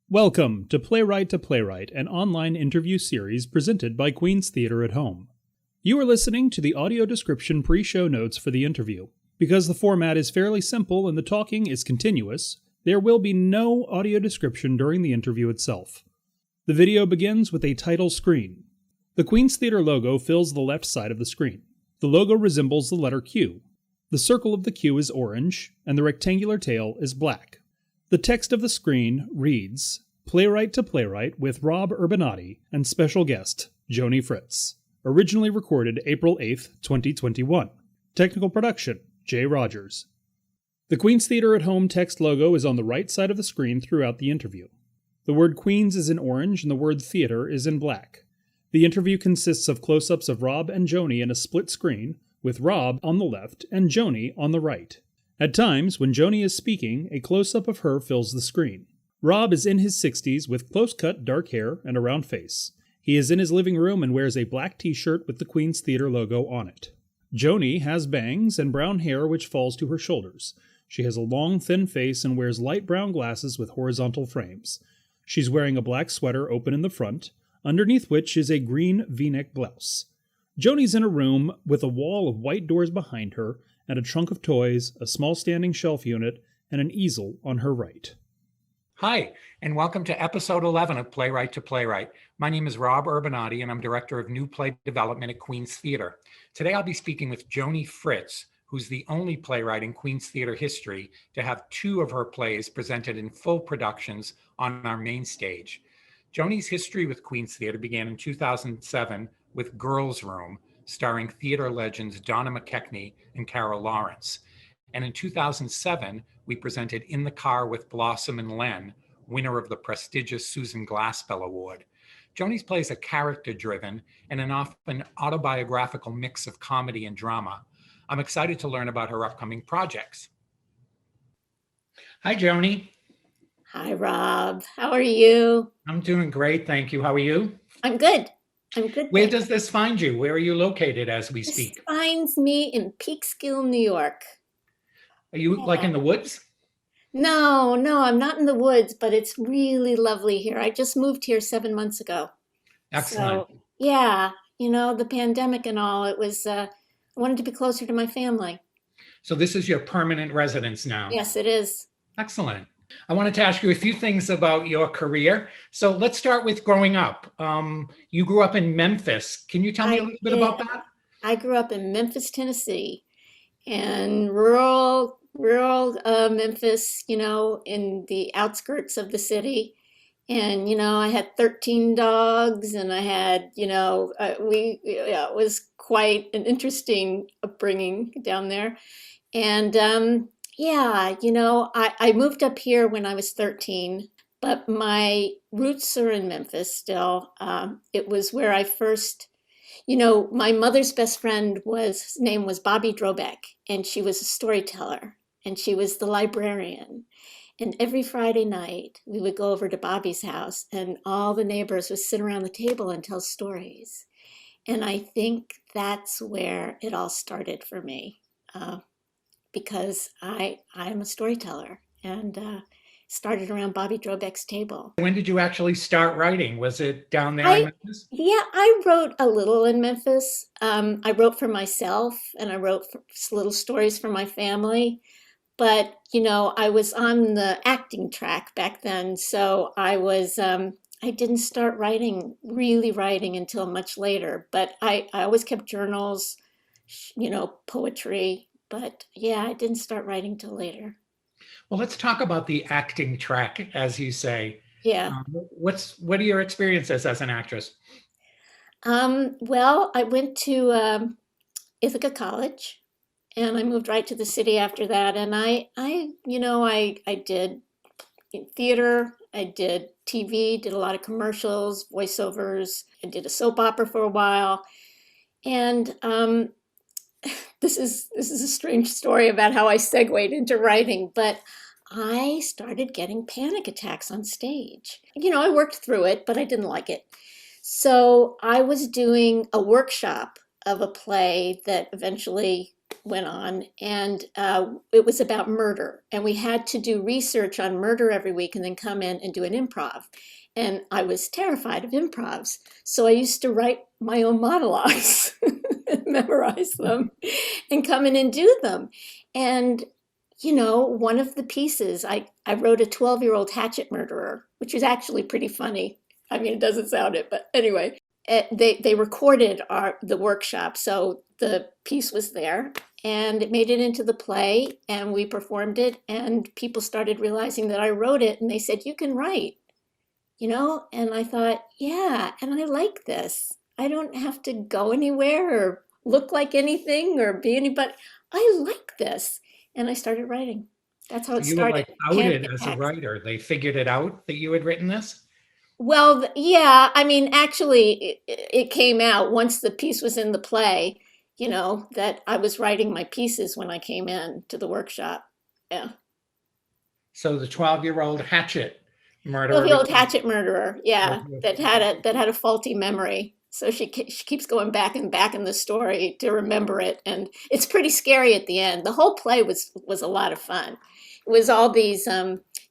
Welcome to Playwright, an online interview series presented by Queen's Theatre at Home. You are listening to the audio description pre-show notes for the interview. Because the format is fairly simple and the talking is continuous, there will be no audio description during the interview itself. The video begins with a title screen. The Queen's Theatre logo fills the left side of the screen. The logo resembles the letter Q. The circle of the Q is orange, and the rectangular tail is black. The text of the screen reads, Playwright with Rob Urbanati and special guest, Joni Fritz. Originally recorded April 8th, 2021. Technical production, Jay Rogers. The Queen's Theatre at Home text logo is on the right side of the screen throughout the interview. The word Queens is in orange and the word theater is in black. The interview consists of close-ups of Rob and Joni in a split screen, with Rob on the left and Joni on the right. At times, when Joni is speaking, a close-up of her fills the screen. Rob is in his 60s with close-cut dark hair and a round face. He is in his living room and wears a black t-shirt with the Queen's Theatre logo on it. Joni has bangs and brown hair which falls to her shoulders. She has a long, thin face and wears light brown glasses with horizontal frames. She's wearing a black sweater open in the front, underneath which is a green V-neck blouse. Joni's in a room with a wall of white doors behind her, and a trunk of toys, a small standing shelf unit, and an easel on her right. Hi, and welcome to episode 11 of Playwright. My name is Rob Urbanati, and I'm Director of New Play Development at Queen's Theatre. Today I'll be speaking with Joni Fritz, who's the only playwright in Queen's Theatre history to have two of her plays presented in full productions on our main stage. Joni's history with Queen's Theatre began in 2007 with Girls' Room, starring theater legends Donna McKechnie and Carol Lawrence. And in 2007, we presented In the Car with Blossom and Len, winner of the prestigious Susan Glaspell Award. Joni's plays are character-driven and an often autobiographical mix of comedy and drama. I'm excited to learn about her upcoming projects. Hi, Joni. Hi, Rob. How are you? I'm doing great, thank you. How are you? I'm good. Where does this find you? Where are you located as we speak? This finds me in Peekskill, New York. Are you like in the woods? No, I'm not in the woods, but it's really lovely here. I just moved here 7 months ago. Excellent. So, yeah, the pandemic and all, I wanted to be closer to my family. So this is your permanent residence now? Yes, it is. Excellent. I wanted to ask you a few things about your career. So let's start with growing up. You grew up in Memphis. Can you tell me a little bit about that? I grew up in Memphis, Tennessee, and rural Memphis, in the outskirts of the city. And, I had 13 dogs and I had, it was quite an interesting upbringing down there. And, I moved up here when I was 13, but my roots are in Memphis still. It was where I first, my mother's best friend name was Bobby Drobeck, and she was a storyteller, and she was the librarian. And every Friday night, we would go over to Bobby's house, and all the neighbors would sit around the table and tell stories. And I think that's where it all started for me. Because I am a storyteller and started around Bobby Drobeck's table. When did you actually start writing? Was it down there in Memphis? Yeah, I wrote a little in Memphis. I wrote for myself and I wrote little stories for my family. But, I was on the acting track back then. So I didn't start really writing until much later. But I always kept journals, poetry. But yeah, I didn't start writing till later. Well, let's talk about the acting track, as you say. Yeah. What are your experiences as an actress? Well, I went to Ithaca College, and I moved right to the city after that. And I did theater, I did TV, did a lot of commercials, voiceovers. I did a soap opera for a while, and This is a strange story about how I segued into writing, but I started getting panic attacks on stage. I worked through it, but I didn't like it. So I was doing a workshop of a play that eventually went on, and it was about murder. And we had to do research on murder every week and then come in and do an improv. And I was terrified of improvs. So I used to write my own monologues, memorize them, and come in and do them. And, one of the pieces, I wrote a 12-year-old hatchet murderer, which is actually pretty funny. I mean, it doesn't sound it, but anyway, they recorded the workshop. So the piece was there and it made it into the play and we performed it and people started realizing that I wrote it and they said, you can write, and I thought, yeah, and I like this. I don't have to go anywhere or look like anything or be anybody. I like this. And I started writing. That's how it You were started. like outed as a writer. They figured it out that you had written this? Well, yeah, I mean, actually, it came out once the piece was in the play, that I was writing my pieces when I came in to the workshop. Yeah. So the 12-year-old hatchet murderer. Well, the old hatchet murderer, yeah, that had a faulty memory. So she keeps going back and back in the story to remember it, and it's pretty scary at the end. The whole play was a lot of fun. It was all these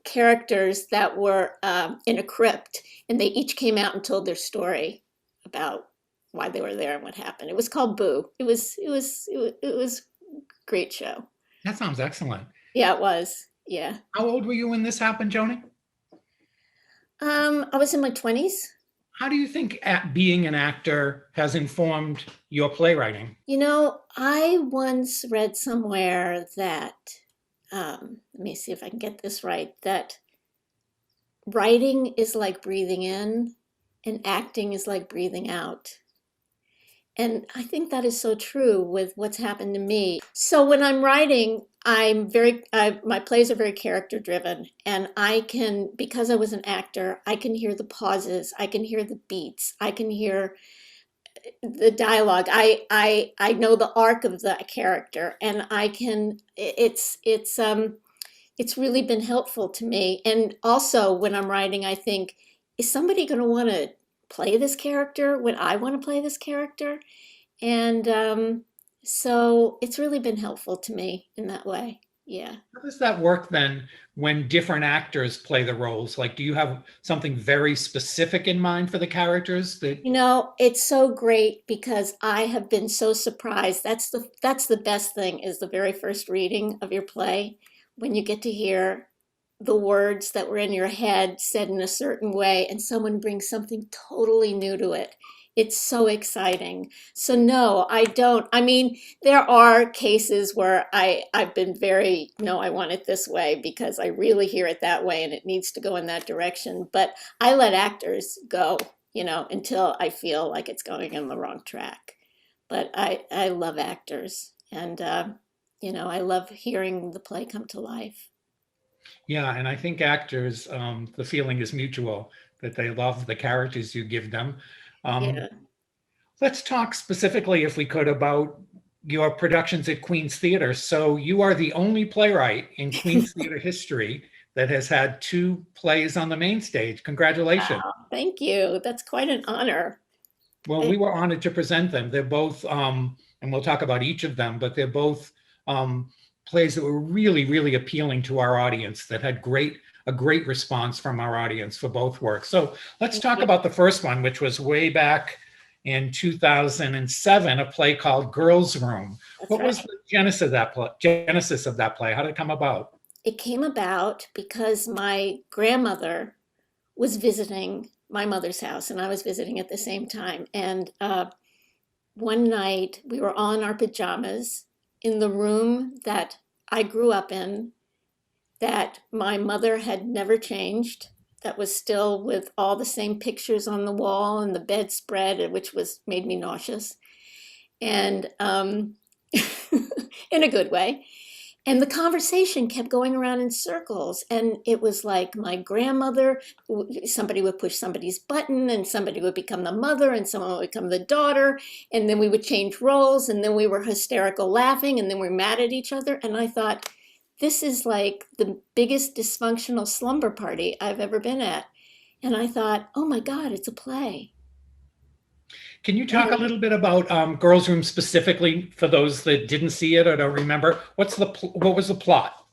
characters that were in a crypt, and they each came out and told their story about why they were there and what happened. It was called Boo. It was a great show. That sounds excellent. Yeah, it was. Yeah. How old were you when this happened, Joni? I was in my 20s. How do you think being an actor has informed your playwriting? I once read somewhere that, let me see if I can get this right, that writing is like breathing in and acting is like breathing out. And I think that is so true with what's happened to me. So when I'm writing, my plays are very character driven, and because I was an actor, I can hear the pauses, I can hear the beats, I can hear the dialogue. I know the arc of the character, and it's really been helpful to me. And also when I'm writing, I think, is somebody going to want to play this character when I want to play this character? And so it's really been helpful to me in that way. Yeah. How does that work then when different actors play the roles? Like, do you have something very specific in mind for the characters that? It's so great because I have been so surprised. That's the best thing, is the very first reading of your play, when you get to hear the words that were in your head said in a certain way and someone brings something totally new to it. It's so exciting. So no, I don't. I mean, there are cases where I've been no, I want it this way because I really hear it that way and it needs to go in that direction. But I let actors go, until I feel like it's going in the wrong track. But I love actors, and I love hearing the play come to life. Yeah, and I think actors, the feeling is mutual, that they love the characters you give them. Yeah. Let's talk specifically, if we could, about your productions at Queen's Theatre. So you are the only playwright in Queen's Theatre history that has had 2 plays on the main stage. Congratulations. Wow, thank you. That's quite an honor. Well, we were honored to present them. They're both, and we'll talk about each of them, but they're both plays that were really, really appealing to our audience, that had a great response from our audience for both works. So let's talk about the first one, which was way back in 2007, a play called Girls' Room. What was the genesis of that play? How did it come about? It came about because my grandmother was visiting my mother's house and I was visiting at the same time. And one night we were all in our pajamas in the room that I grew up in, that my mother had never changed, that was still with all the same pictures on the wall and the bedspread, which made me nauseous, and in a good way. And the conversation kept going around in circles. And it was like my grandmother, somebody would push somebody's button and somebody would become the mother and someone would become the daughter. And then we would change roles and then we were hysterical laughing and then we're mad at each other. And I thought, this is like the biggest dysfunctional slumber party I've ever been at. And I thought, oh my God, it's a play. Can you talk a little bit about Girls Room specifically for those that didn't see it or don't remember? What was the plot?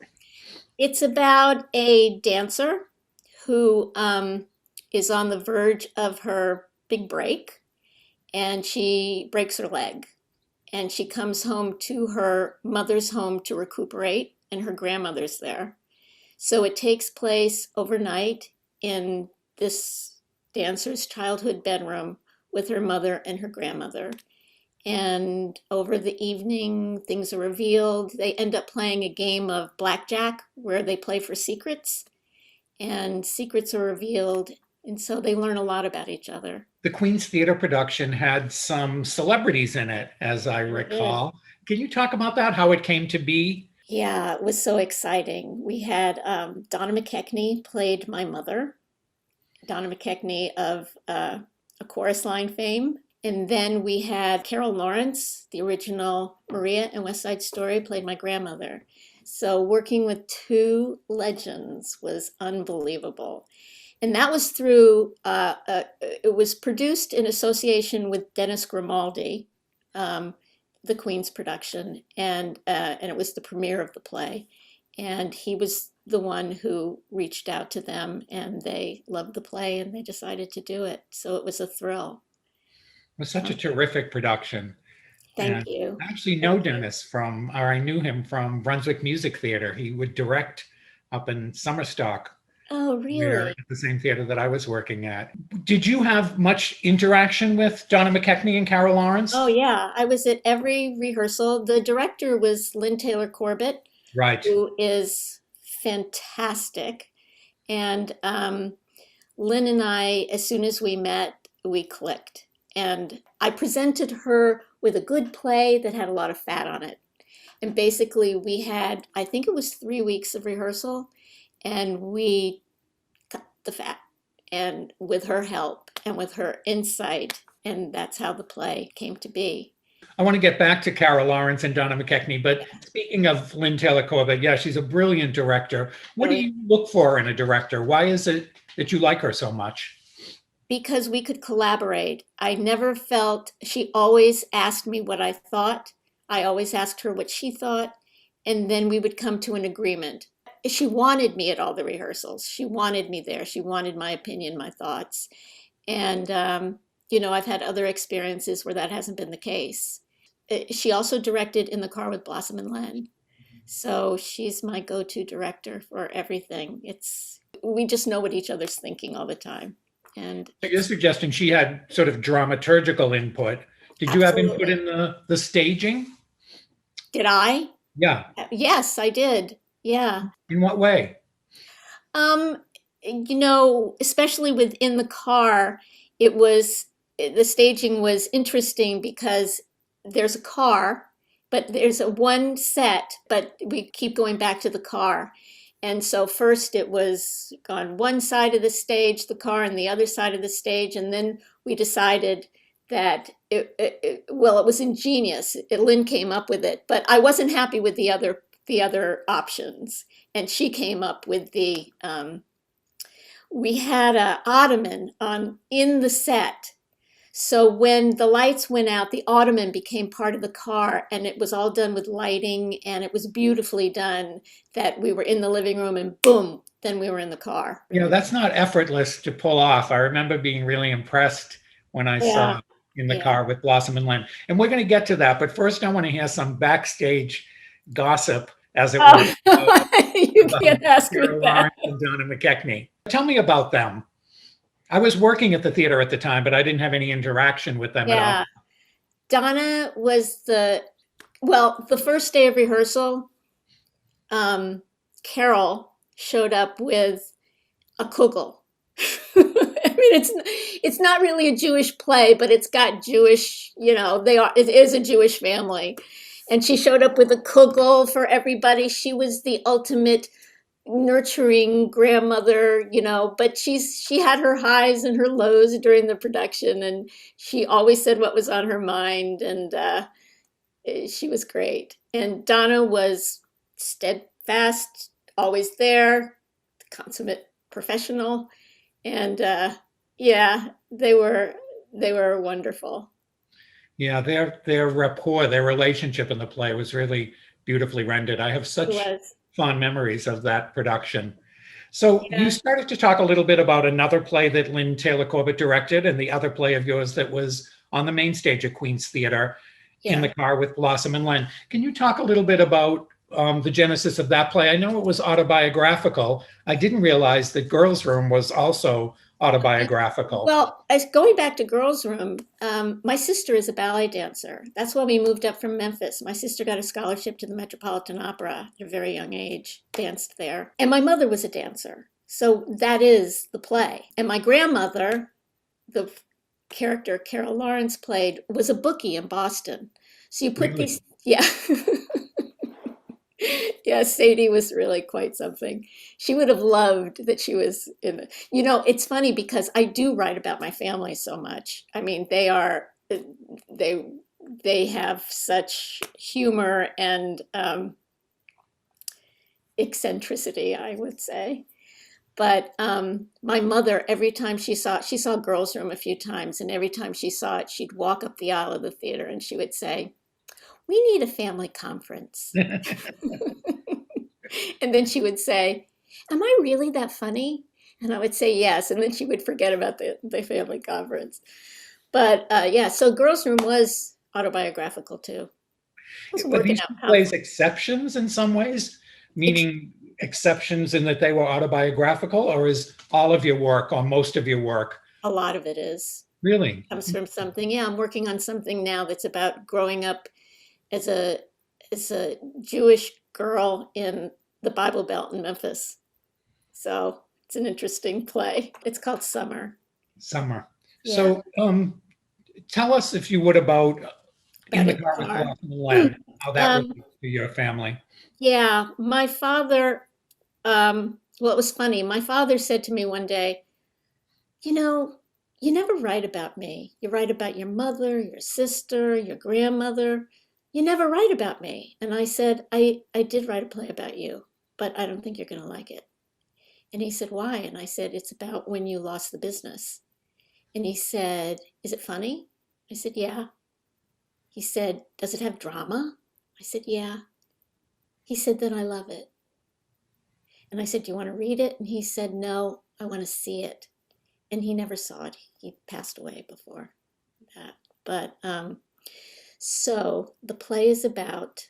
It's about a dancer who is on the verge of her big break, and she breaks her leg. And she comes home to her mother's home to recuperate, and her grandmother's there. So it takes place overnight in this dancer's childhood bedroom with her mother and her grandmother. And over the evening, things are revealed. They end up playing a game of blackjack where they play for secrets, and secrets are revealed. And so they learn a lot about each other. The Queen's Theater production had some celebrities in it, as I recall. Can you talk about that, how it came to be? Yeah, it was so exciting. We had Donna McKechnie played my mother, Donna McKechnie of A Chorus Line fame. And then we had Carol Lawrence, the original Maria in West Side Story, played my grandmother. So working with two legends was unbelievable. And that was through, it was produced in association with Dennis Grimaldi, the Queen's production, and it was the premiere of the play. And he was the one who reached out to them, and they loved the play, and they decided to do it. So it was a thrill. It was such a terrific production. Thank you. I actually know Dennis I knew him from Brunswick Music Theater. He would direct up in Summerstock. Oh, really? At the same theater that I was working at. Did you have much interaction with Donna McKechnie and Carol Lawrence? Oh, yeah. I was at every rehearsal. The director was Lynn Taylor Corbett, right, who is fantastic. And Lynn and I, as soon as we met, we clicked. And I presented her with a good play that had a lot of fat on it. And basically we had, I think it was 3 weeks of rehearsal, and we cut the fat, and with her help and with her insight, and that's how the play came to be. I want to get back to Carol Lawrence and Donna McKechnie, but speaking of Lynn Taylor Corbett, yeah, she's a brilliant director. What do you look for in a director? Why is it that you like her so much? Because we could collaborate. I never felt, she always asked me what I thought. I always asked her what she thought, and then we would come to an agreement. She wanted me at all the rehearsals. She wanted me there. She wanted my opinion, my thoughts. And, I've had other experiences where that hasn't been the case. She also directed In the Car with Blossom and Len. So she's my go-to director for everything. We just know what each other's thinking all the time. And so you're suggesting she had sort of dramaturgical input. Did you have input in the staging? Did I? Yeah. Yes, I did. Yeah. In what way? Especially within the car, the staging was interesting because there's a car, but there's one set, but we keep going back to the car. And so first it was on one side of the stage, the car, and the other side of the stage. And then we decided that it was ingenious. Lynn came up with it, but I wasn't happy with the other options. And she came up with we had an ottoman in the set. So when the lights went out, the ottoman became part of the car, and it was all done with lighting, and it was beautifully done, that we were in the living room and boom, then we were in the car. That's not effortless to pull off. I remember being really impressed when I saw In the Car with Blossom and Len. And we're going to get to that, but first I want to hear some backstage gossip, as it were. You can't ask me that. And Donna McKechnie. Tell me about them. I was working at the theater at the time, but I didn't have any interaction with them at all. Donna was the first day of rehearsal, Carol showed up with a kugel. I mean, it's not really a Jewish play, but it's got Jewish, it is a Jewish family. And she showed up with a kugel for everybody. She was the ultimate nurturing grandmother, but she had her highs and her lows during the production, and she always said what was on her mind, and she was great. And Donna was steadfast, always there, consummate professional, and they were wonderful. Yeah, their rapport, their relationship in the play was really beautifully rendered. I have It such was. fond memories of that production. So you Yeah. started to talk a little bit about another play that Lynn Taylor Corbett directed, and the other play of yours that was on the main stage at Queen's Theater, In the Yeah. Car with Blossom and Len. Can you talk a little bit about the genesis of that play? I know it was autobiographical. I didn't realize that Girls' Room was also autobiographical. Well, as going back to Girls' Room, my sister is a ballet dancer. That's why we moved up from Memphis. My sister got a scholarship to the Metropolitan Opera at a very young age, danced there. And my mother was a dancer. So that is the play. And my grandmother, the character Carol Lawrence played, was a bookie in Boston. So you put Really? these, yeah. Yeah, Sadie was really quite something. She would have loved that she was in it. You know, it's funny because I do write about my family so much. I mean, they they have such humor and eccentricity, I would say. But my mother, every time she saw Girls' Room a few times, and every time she saw it, she'd walk up the aisle of the theater and she would say, "We need a family conference." And then she would say, "Am I really that funny?" And I would say, "Yes." And then she would forget about the family conference. But yeah, so Girls' Room was autobiographical too. I was Were working these out two how. plays exceptions in some ways, Ex- meaning exceptions in that they were autobiographical, or is all of your work or most of your work a lot of it is really? comes from something. Yeah, I'm working on something now that's about growing up as a Jewish girl in the Bible Belt in Memphis. So it's an interesting play. It's called Summer. Summer. Yeah, So tell us, if you would, about In about the in the Car with car. Blossom and Len, how that Um, relates to your family. yeah, my father, well, it was funny. My father said to me one day, "You know, you never write about me. You write about your mother, your sister, your grandmother. You never write about me." And I said, I did write a play about you, but I don't think you're going to like it. And he said, "Why?" And I said, "It's about when you lost the business." And he said, "Is it funny?" I said, "Yeah." He said, "Does it have drama?" I said, "Yeah." He said, "Then I love it." And I said, "Do you want to read it?" And he said, "No, I want to see it." And he never saw it. He passed away before that. But so the play is about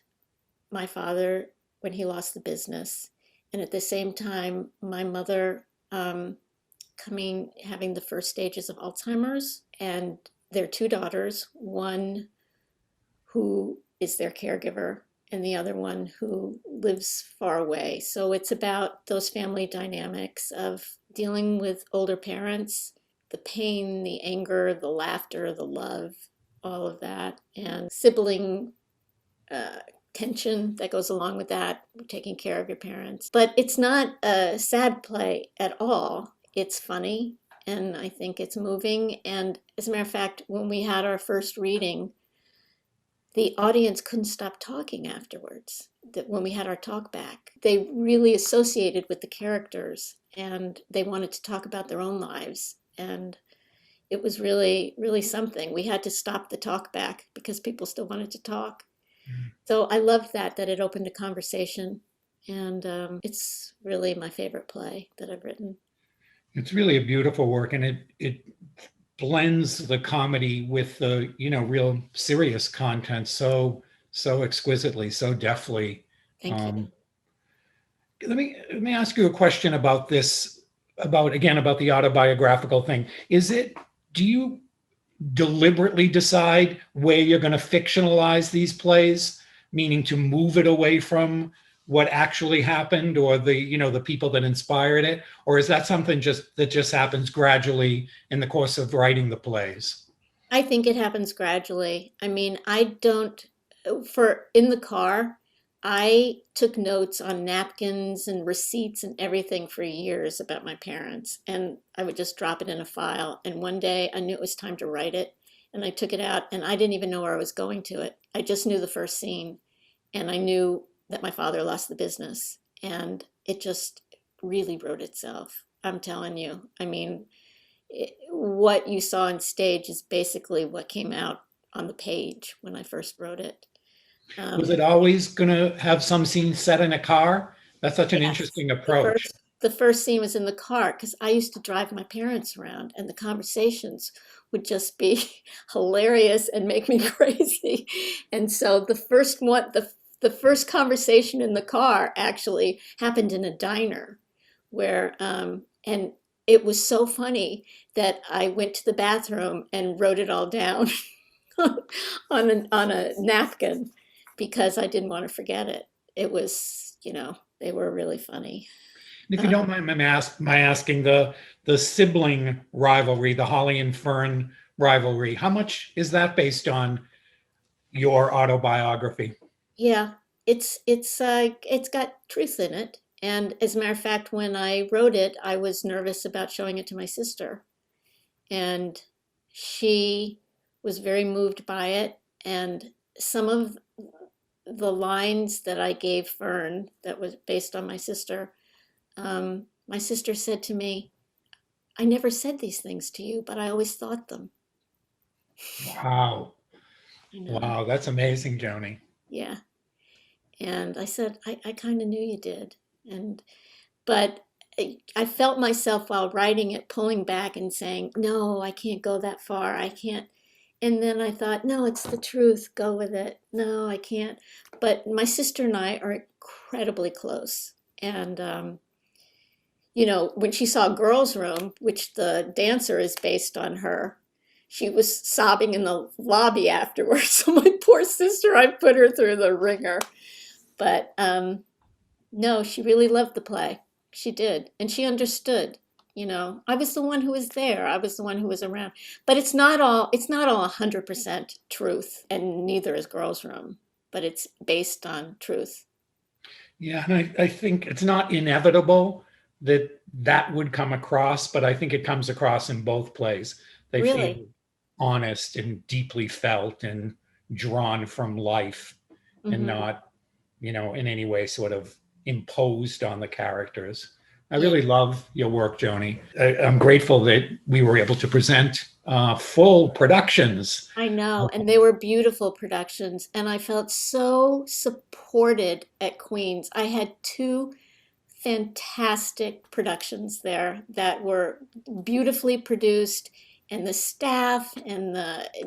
my father when he lost the business. And at the same time, my mother having the first stages of Alzheimer's. And their two daughters, one who is their caregiver and the other one who lives far away. So it's about those family dynamics of dealing with older parents, the pain, the anger, the laughter, the love, all of that, and sibling uh, tension that goes along with that, taking care of your parents. But it's not a sad play at all. It's funny and I think it's moving. And as a matter of fact, when we had our first reading, the audience couldn't stop talking afterwards. That when we had our talk back, they really associated with the characters and they wanted to talk about their own lives. And it was really, really something. We had to stop the talk back because people still wanted to talk. So I loved that it opened a conversation. And it's really my favorite play that I've written. It's really a beautiful work, and it blends the comedy with the real serious content so exquisitely, so deftly. Thank you. Um, let me ask you a question about this, about the autobiographical thing. Do you deliberately decide where you're going to fictionalize these plays, meaning to move it away from what actually happened or the people that inspired it, or is that something that just happens gradually in the course of writing the plays? I think it happens gradually. I mean, I don't, for in the car, I took notes on napkins and receipts and everything for years about my parents. And I would just drop it in a file. And one day I knew it was time to write it. And I took it out and I didn't even know where I was going to it. I just knew the first scene. And I knew that my father lost the business. And it just really wrote itself. I'm telling you. I mean, what you saw on stage is basically what came out on the page when I first wrote it. Was it always going to have some scene set in a car? That's such an Yes, interesting approach. the first scene was in the car because I used to drive my parents around, and the conversations would just be hilarious and make me crazy. And so the first one, the first conversation in the car actually happened in a diner, where and it was so funny that I went to the bathroom and wrote it all down on a napkin because I didn't want to forget it. It was, they were really funny. And if you don't mind my asking, the sibling rivalry, the Holly and Fern rivalry, how much is that based on your autobiography? Yeah, it's got truth in it. And as a matter of fact, when I wrote it, I was nervous about showing it to my sister. And she was very moved by it. And some of the lines that I gave Fern that was based on my sister said to me, I never said these things to you, but I always thought them. Wow. You know? Wow, that's amazing, Joni. Yeah. And I said, I kind of knew you did. But I felt myself while writing it, pulling back and saying, no, I can't go that far. I can't. And then I thought, no, it's the truth. Go with it. No, I can't. But my sister and I are incredibly close. And, when she saw Girls Room, which the dancer is based on her, she was sobbing in the lobby afterwards. So my poor sister, I put her through the ringer. But no, she really loved the play. She did. And she understood. I was the one who was there. I was the one who was around. But it's not all 100% truth, and neither is Girls Room, but it's based on truth. Yeah, and I think it's not inevitable that would come across, but I think it comes across in both plays. They Really? feel honest and deeply felt and drawn from life and not, in any way sort of imposed on the characters. I really love your work, Joni. I'm grateful that we were able to present full productions. I know, and they were beautiful productions, and I felt so supported at Queens. I had two fantastic productions there that were beautifully produced, and the staff and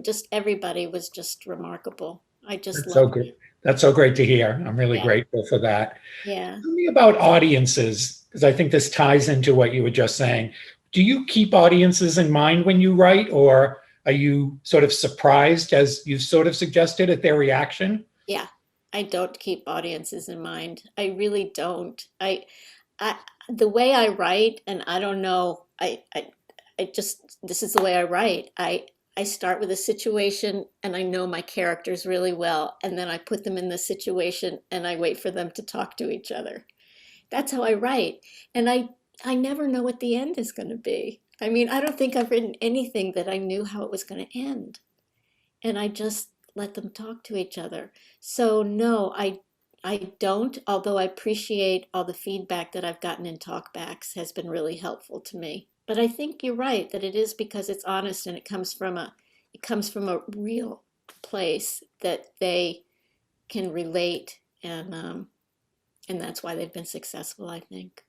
just everybody was just remarkable. I just loved it. That's so great to hear. I'm really Yeah. grateful for that. Yeah. Tell me about audiences, because I think this ties into what you were just saying. Do you keep audiences in mind when you write, or are you sort of surprised, as you sort of suggested, at their reaction? Yeah, I don't keep audiences in mind. I really don't. The way I write, and I don't know, this is the way I write. I start with a situation and I know my characters really well, and then I put them in the situation and I wait for them to talk to each other. That's how I write. And I never know what the end is going to be. I mean, I don't think I've written anything that I knew how it was going to end. And I just let them talk to each other. So no, I don't, although I appreciate all the feedback that I've gotten in talkbacks has been really helpful to me. But I think you're right that it is because it's honest and it comes from a real place that they can relate, and that's why they've been successful, I think.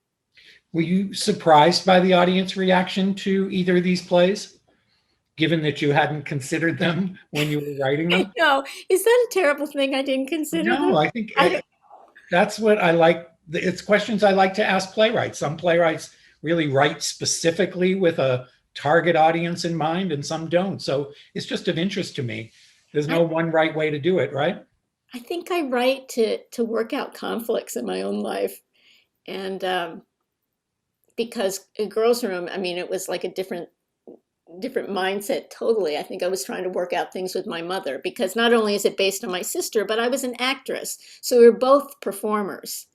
Were you surprised by the audience reaction to either of these plays, given that you hadn't considered them when you were writing them? No, is that a terrible thing? I didn't consider them? No, I think that's what I like. It's questions I like to ask playwrights. Some playwrights really write specifically with a target audience in mind, and some don't. So it's just of interest to me. There's no one right way to do it, right? I think I write to work out conflicts in my own life. And because in Girls Room, I mean, it was like a different mindset totally. I think I was trying to work out things with my mother, because not only is it based on my sister, but I was an actress. So we were both performers.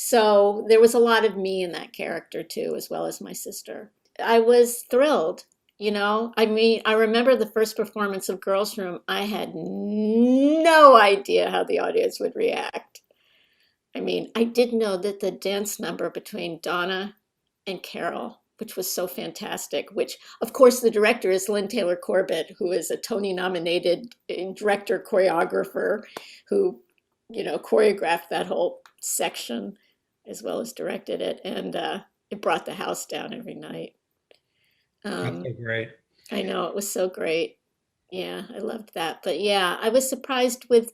So there was a lot of me in that character too, as well as my sister. I was thrilled, I mean, I remember the first performance of Girls Room, I had no idea how the audience would react. I mean, I did know that the dance number between Donna and Carol which was so fantastic, which of course the director is Lynn Taylor Corbett, who is a Tony nominated director choreographer who, choreographed that whole section as well as directed it. And it brought the house down every night. That's so great. I know, it was so great. Yeah, I loved that. But yeah, I was surprised with,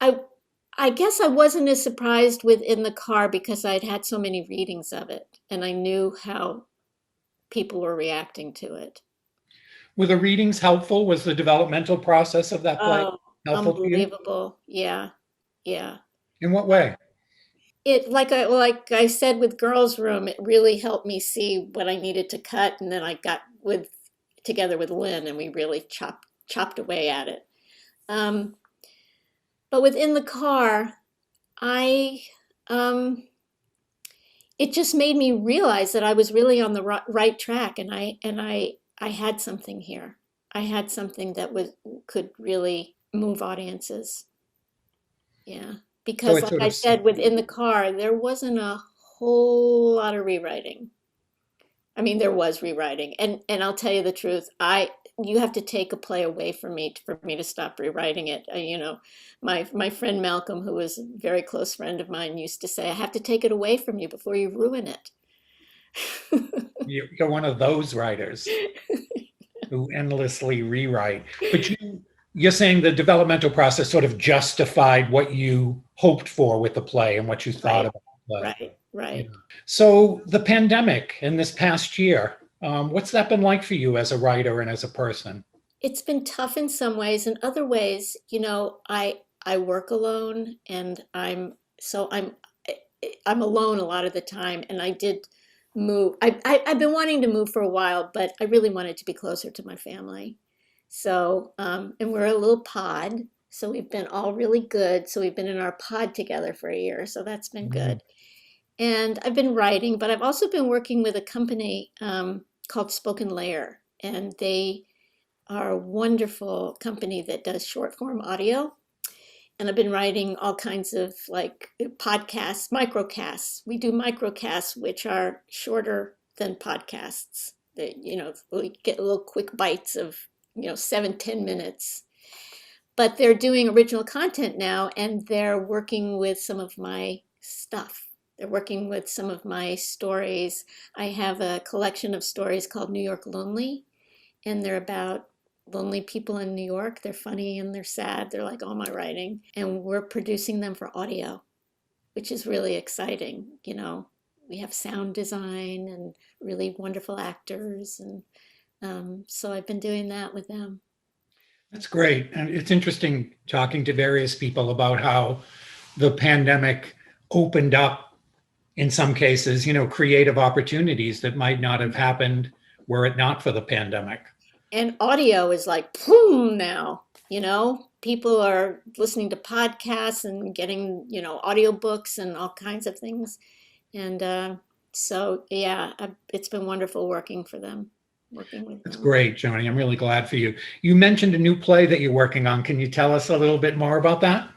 I guess I wasn't as surprised with In the Car because I'd had so many readings of it and I knew how people were reacting to it. Were the readings helpful? Was the developmental process of that play Oh, helpful to you? unbelievable. Yeah, yeah. In what way? It like I said with Girls Room, it really helped me see what I needed to cut, and then I got together with Lynn, and we really chopped away at it. But within the car, I it just made me realize that I was really on the right track, and I had something here. I had something that could really move audiences. Yeah. Because like I said, within the car, there wasn't a whole lot of rewriting. I mean, there was rewriting. And I'll tell you the truth, you have to take a play away from me for me to stop rewriting it. My friend Malcolm, who was a very close friend of mine, used to say, I have to take it away from you before you ruin it. You're one of those writers who endlessly rewrite. But you're saying the developmental process sort of justified what you hoped for with the play and what you thought about the play. Right. Yeah. So the pandemic in this past year, what's that been like for you as a writer and as a person? It's been tough in some ways. In other ways, I work alone, and I'm alone a lot of the time. And I did move. I've been wanting to move for a while, but I really wanted to be closer to my family. So, and we're a little pod, so we've been all really good. So we've been in our pod together for a year, so that's been good. And I've been writing, but I've also been working with a company called Spoken Layer, and they are a wonderful company that does short form audio. And I've been writing all kinds of like podcasts, microcasts. We do microcasts, which are shorter than podcasts. That we get little quick bites of 7-10 minutes, but they're doing original content now, and they're working with some of my stuff. They're working with some of my stories. I have a collection of stories called New York Lonely, and they're about lonely people in New York. They're funny and they're sad. They're like all my writing, and we're producing them for audio, which is really exciting. We have sound design and really wonderful actors, and so I've been doing that with them. That's great. And it's interesting talking to various people about how the pandemic opened up, in some cases, creative opportunities that might not have happened were it not for the pandemic. And audio is like, boom, now, people are listening to podcasts and getting, audiobooks and all kinds of things. And so, yeah, it's been wonderful working with them. That's great, Joni. I'm really glad for you. You mentioned a new play that you're working on. Can you tell us a little bit more about that?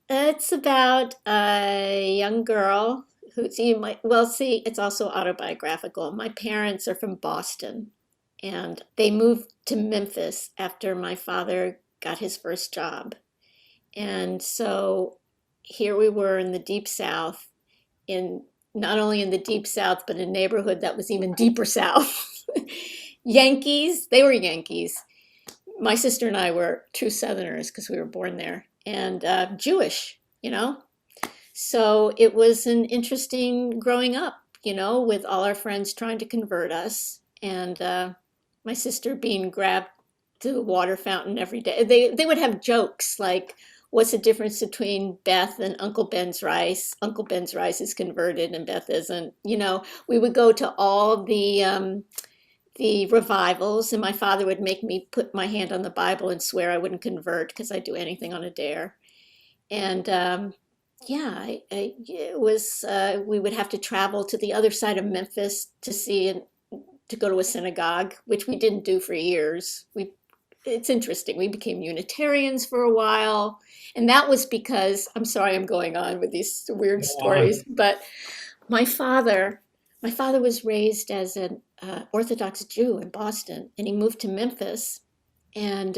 It's about a young girl it's also autobiographical. My parents are from Boston, and they moved to Memphis after my father got his first job. And so here we were in the Deep South, not only in the Deep South, but in a neighborhood that was even deeper south. Yankees, they were Yankees. My sister and I were true Southerners because we were born there, and Jewish, So it was an interesting growing up, with all our friends trying to convert us, and my sister being grabbed to the water fountain every day. They would have jokes like, what's the difference between Beth and Uncle Ben's rice? Uncle Ben's rice is converted and Beth isn't. We would go to all the revivals, and my father would make me put my hand on the Bible and swear I wouldn't convert because I'd do anything on a dare. And it was we would have to travel to the other side of Memphis to go to a synagogue, which we didn't do for years. It's interesting. We became Unitarians for a while, and that was because, I'm sorry I'm going on with these weird stories, but my father my father was raised as an Orthodox Jew in Boston, and he moved to Memphis. And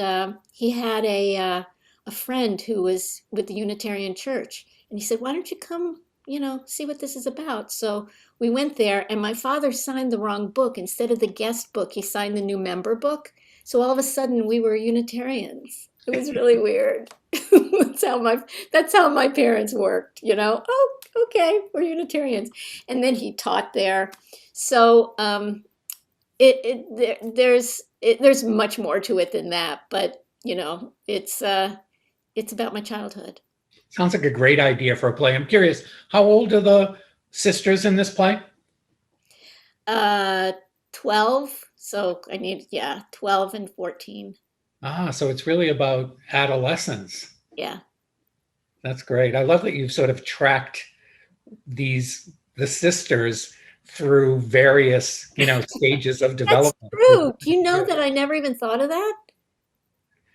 he had a friend who was with the Unitarian Church, and he said, "Why don't you come, see what this is about?" So we went there, and my father signed the wrong book. Instead of the guest book, he signed the new member book. So all of a sudden, we were Unitarians. It was really weird. That's how my parents worked. Oh, okay, we're Unitarians. And then he taught there. So there's much more to it than that, but it's about my childhood. Sounds like a great idea for a play. I'm curious, how old are the sisters in this play? 12. So I need 12 and 14. So it's really about adolescence. Yeah. That's great. I love that you've sort of tracked the sisters through various, stages of development. That's true. Do you know that I never even thought of that?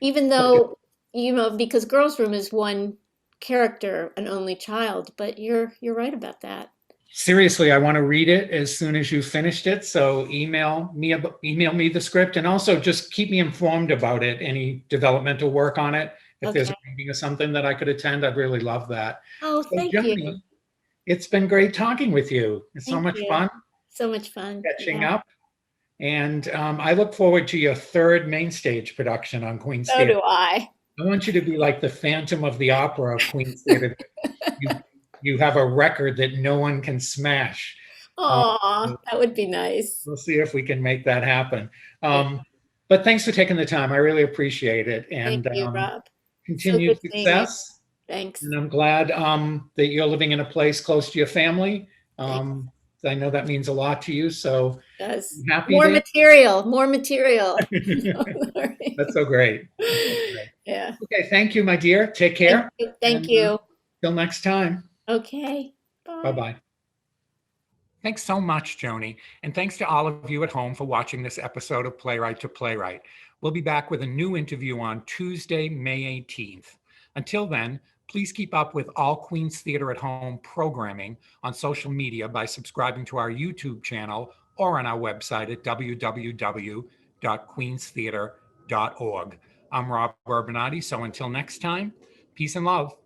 Even though, because Girls Room is one character, an only child, but you're right about that. Seriously, I want to read it as soon as you finished it. So email me the script, and also just keep me informed about it, any developmental work on it. If there's a reading or something that I could attend, I'd really love that. Oh, thank you. It's been great talking with you. It's so much fun. So much fun. Catching up. And I look forward to your third main stage production on Queen's Theatre. So do I. I want you to be like the Phantom of the Opera of Queen's Theatre. You have a record that no one can smash. Oh, that would be nice. We'll see if we can make that happen. But thanks for taking the time. I really appreciate it. And thank you, Rob. Continued success. Thanks. And I'm glad that you're living in a place close to your family. I know that means a lot to you. So it does. Happy more material. That's so great. Yeah. Okay. Thank you, my dear. Take care. Thank you. Till next time. Okay. Bye. Bye-bye. Thanks so much, Joni. And thanks to all of you at home for watching this episode of Playwright to Playwright. We'll be back with a new interview on Tuesday, May 18th. Until then, please keep up with all Queen's Theatre at Home programming on social media by subscribing to our YouTube channel or on our website at www.queenstheatre.org. I'm Rob Urbanati, so until next time, peace and love.